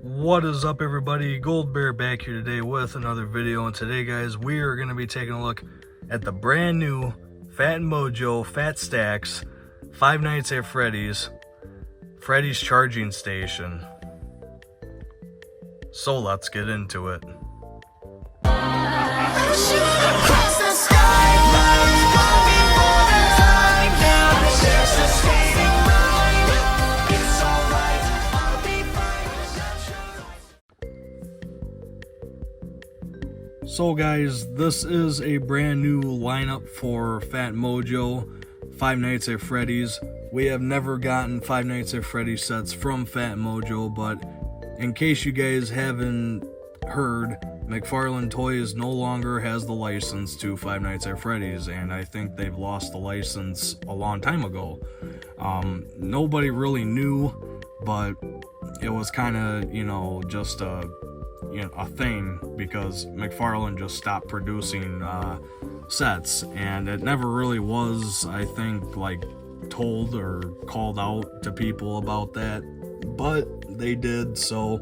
What is up, everybody? Gold Bear back here today with another video, and today, guys, we are going to be taking a look at the brand new Phatmojo Fat Stacks Five Nights at Freddy's charging station. So let's get into it. So guys, this is a brand new lineup for Phatmojo Five Nights at Freddy's. We have never gotten Five Nights at Freddy's sets from Phatmojo, but in case you guys haven't heard, McFarlane Toys no longer has the license to Five Nights at Freddy's, and I think they've lost the license a long time ago. Nobody really knew, but it was kind of, just a thing because McFarlane just stopped producing sets, and it never really was, I think, like told or called out to people about that, but they did. So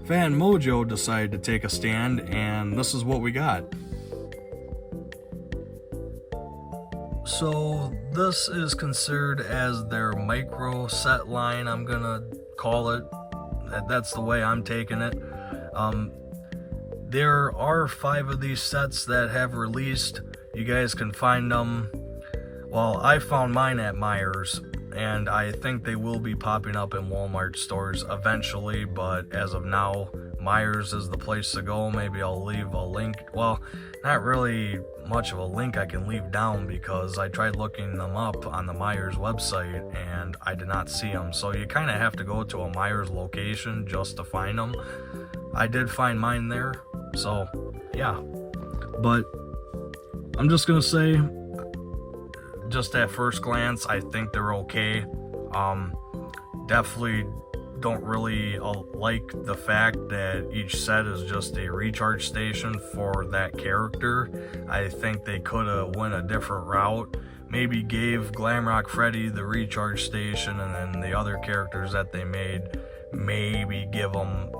Phatmojo decided to take a stand, and this is what we got. So this is considered as their micro set line, I'm gonna call it. That's the way I'm taking it. There are 5 of these sets that have released. You guys can find them. Well, I found mine at Myers, and I think they will be popping up in Walmart stores eventually, but as of now, Myers is the place to go. Maybe I'll leave a link. Well, not really much of a link I can leave down, because I tried looking them up on the Myers website and I did not see them. So you kind of have to go to a Myers location just to find them. I did find mine there, so yeah. But I'm just gonna say, just at first glance, I think they're okay. Definitely don't really like the fact that each set is just a recharge station for that character. I think they could have went a different route. Maybe gave Glamrock Freddy the recharge station, and then the other characters that they made, maybe give them,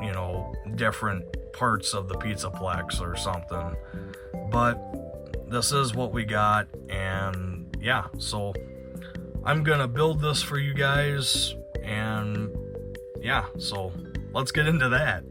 different parts of the Pizzaplex or something. But this is what we got, and yeah, so I'm gonna build this for you guys, and yeah, so let's get into that.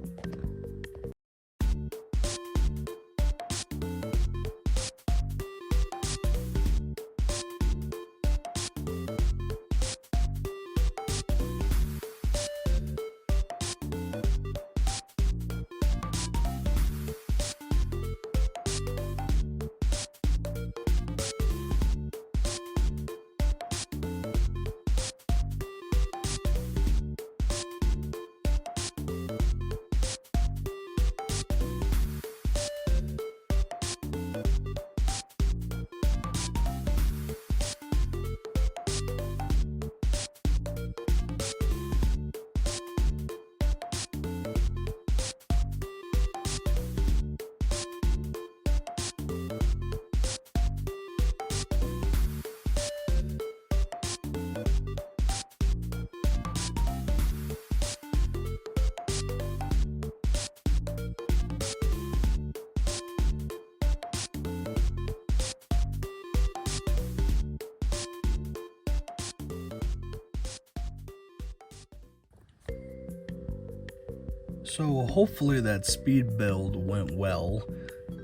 So hopefully that speed build went well,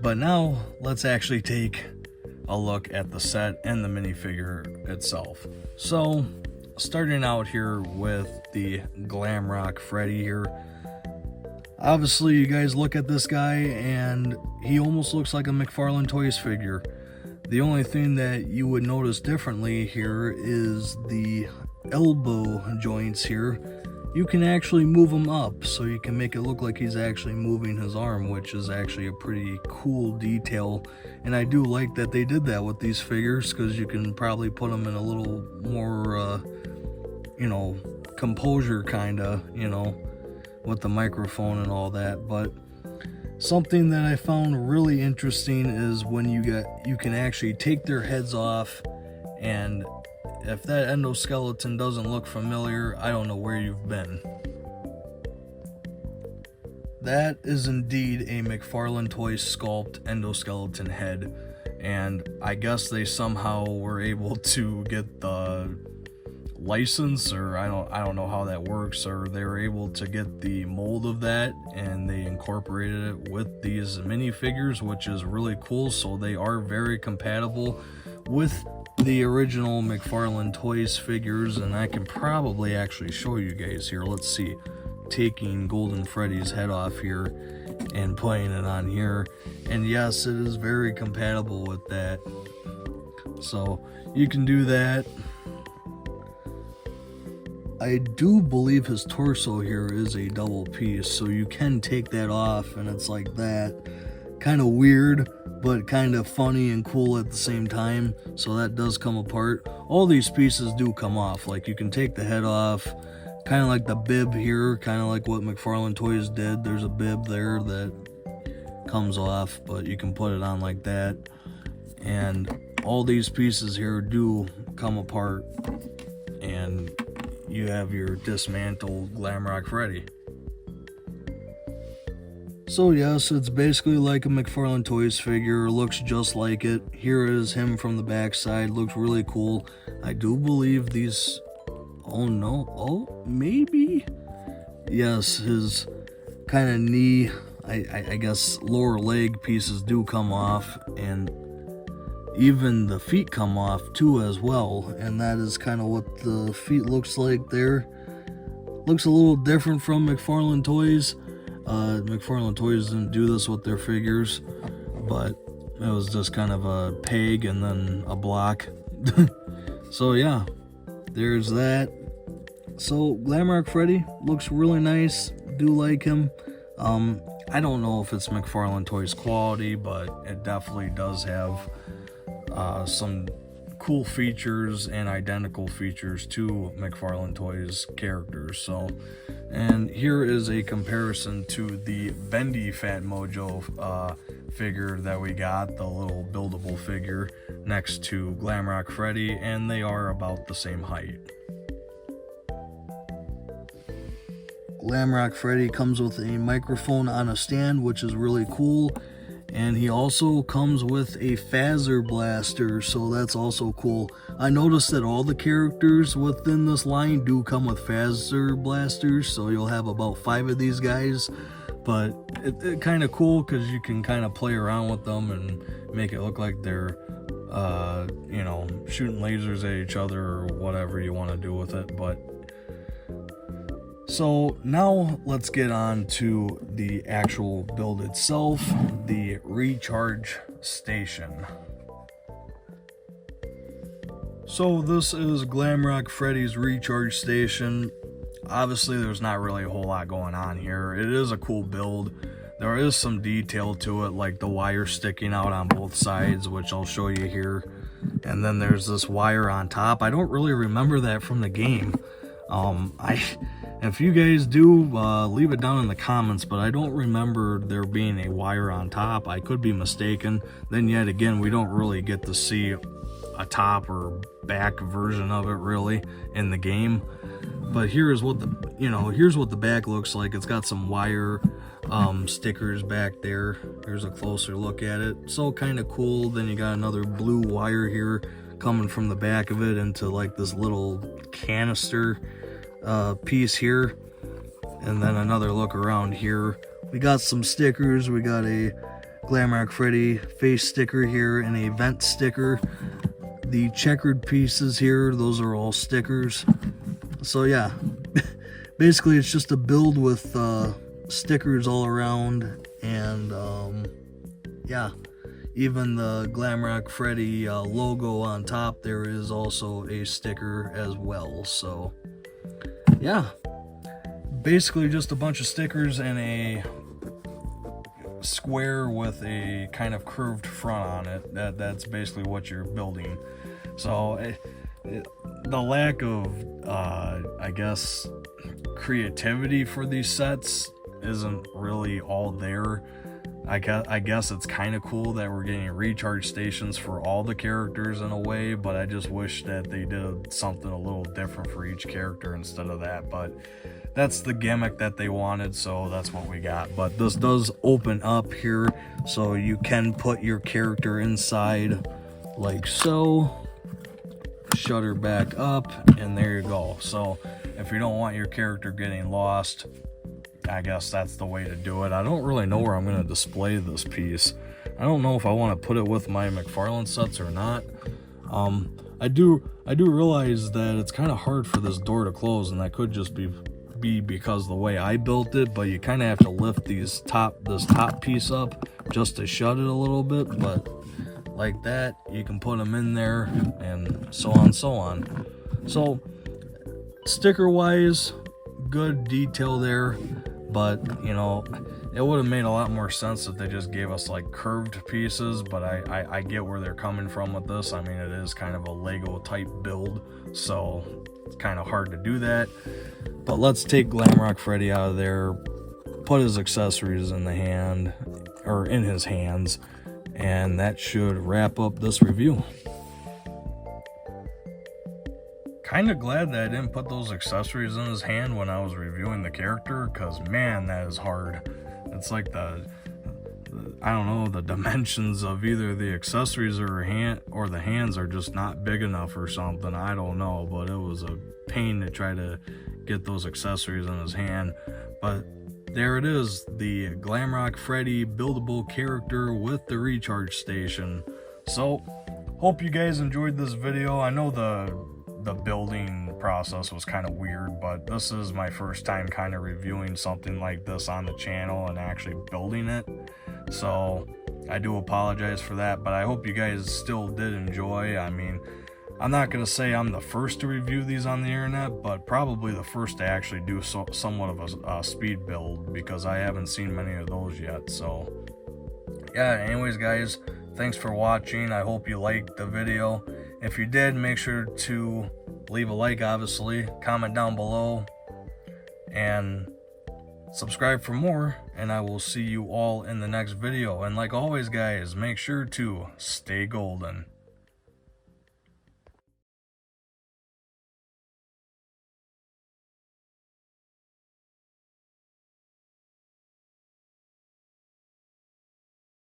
but now let's actually take a look at the set and the minifigure itself. So starting out here with the Glamrock Freddy here. Obviously you guys look at this guy and he almost looks like a McFarlane Toys figure. The only thing that you would notice differently here is the elbow joints here. You can actually move them up, so you can make it look like he's actually moving his arm, which is actually a pretty cool detail. And I do like that they did that with these figures, because you can probably put them in a little more, composure kinda, with the microphone and all that. But something that I found really interesting is when you can actually take their heads off, and if that endoskeleton doesn't look familiar, I don't know where you've been. That is indeed a McFarlane Toys sculpt endoskeleton head, and I guess they somehow were able to get the license, or I don't know how that works, or they were able to get the mold of that and they incorporated it with these minifigures, which is really cool. So they are very compatible with the original McFarlane Toys figures, and I can probably actually show you guys here. Let's see, taking Golden Freddy's head off here and putting it on here, and yes, it is very compatible with that, so you can do that. I do believe his torso here is a double piece, so you can take that off and it's like that. Kind of weird, but kind of funny and cool at the same time. So that does come apart. All these pieces do come off. Like, you can take the head off, kind of like the bib here, kind of like what McFarlane Toys did. There's a bib there that comes off, but you can put it on like that. And all these pieces here do come apart, and you have your dismantled Glamrock Freddy. So yes, it's basically like a McFarlane Toys figure, looks just like it. Here is him from the backside, looks really cool. I do believe these, oh no, oh maybe? Yes, his kind of knee, I guess lower leg pieces do come off, and even the feet come off too as well, and that is kind of what the feet looks like there. Looks a little different from McFarlane Toys. McFarlane Toys didn't do this with their figures, but it was just kind of a peg and then a block. So yeah, there's that. So Glamrock Freddy looks really nice, do like him. I don't know if it's McFarlane Toys quality, but it definitely does have some cool features and identical features to McFarlane Toys characters. So, and here is a comparison to the bendy Phatmojo figure that we got, the little buildable figure next to Glamrock Freddy, and they are about the same height. Glamrock Freddy comes with a microphone on a stand, which is really cool. And he also comes with a phaser blaster, so that's also cool. I noticed that all the characters within this line do come with phaser blasters, so you'll have about 5 of these guys. But it's kind of cool because you can kind of play around with them and make it look like they're, you know, shooting lasers at each other or whatever you want to do with it. But so now let's get on to the actual build itself, the recharge station. So this is Glamrock Freddy's recharge station. Obviously there's not really a whole lot going on here. It is a cool build. There is some detail to it, like the wire sticking out on both sides, which I'll show you here. And then there's this wire on top. I don't really remember that from the game. If you guys do, leave it down in the comments, but I don't remember there being a wire on top. I could be mistaken. Then yet again, we don't really get to see a top or back version of it really in the game. But here's what here's what the back looks like. It's got some wire stickers back there. There's a closer look at it. So kind of cool. Then you got another blue wire here coming from the back of it into like this little canister piece here, and then another look around here. We got some stickers. We got a Glamrock Freddy face sticker here and a vent sticker. The checkered pieces here, those are all stickers. So yeah, basically it's just a build with stickers all around, and yeah, even the Glamrock Freddy logo on top there is also a sticker as well. So yeah, basically just a bunch of stickers and a square with a kind of curved front on it. That's basically what you're building. So the lack of I guess creativity for these sets isn't really all there. I guess it's kind of cool that we're getting recharge stations for all the characters in a way, but I just wish that they did something a little different for each character instead of that. But that's the gimmick that they wanted, so that's what we got. But this does open up here, so you can put your character inside like so. Shut her back up, and there you go. So if you don't want your character getting lost, I guess that's the way to do it. I don't really know where I'm going to display this piece. I don't know if I want to put it with my McFarlane sets or not. I do realize that it's kind of hard for this door to close, and that could just be because of the way I built it, but you kind of have to lift this top piece up just to shut it a little bit. But like that, you can put them in there, and so on. So sticker wise, good detail there, but you know, it would have made a lot more sense if they just gave us like curved pieces. But I get where they're coming from with this. I mean, it is kind of a Lego type build, so it's kind of hard to do that. But let's take Glamrock Freddy out of there, put his accessories in the hand, or in his hands, and that should wrap up this review. Kind of glad that I didn't put those accessories in his hand when I was reviewing the character, because man, that is hard. It's like I don't know, the dimensions of either the accessories or the hands are just not big enough or something. I don't know, but it was a pain to try to get those accessories in his hand. But there it is, the Glamrock Freddy buildable character with the recharge station. So hope you guys enjoyed this video. I know the building process was kind of weird, but this is my first time kind of reviewing something like this on the channel and actually building it, so I do apologize for that. But I hope you guys still did enjoy. I mean, I'm not gonna say I'm the first to review these on the internet, but probably the first to actually do somewhat of a speed build, because I haven't seen many of those yet. So yeah, anyways guys, thanks for watching. I hope you liked the video. If you did, make sure to leave a like, obviously, comment down below, and subscribe for more, and I will see you all in the next video. And like always guys, make sure to stay golden.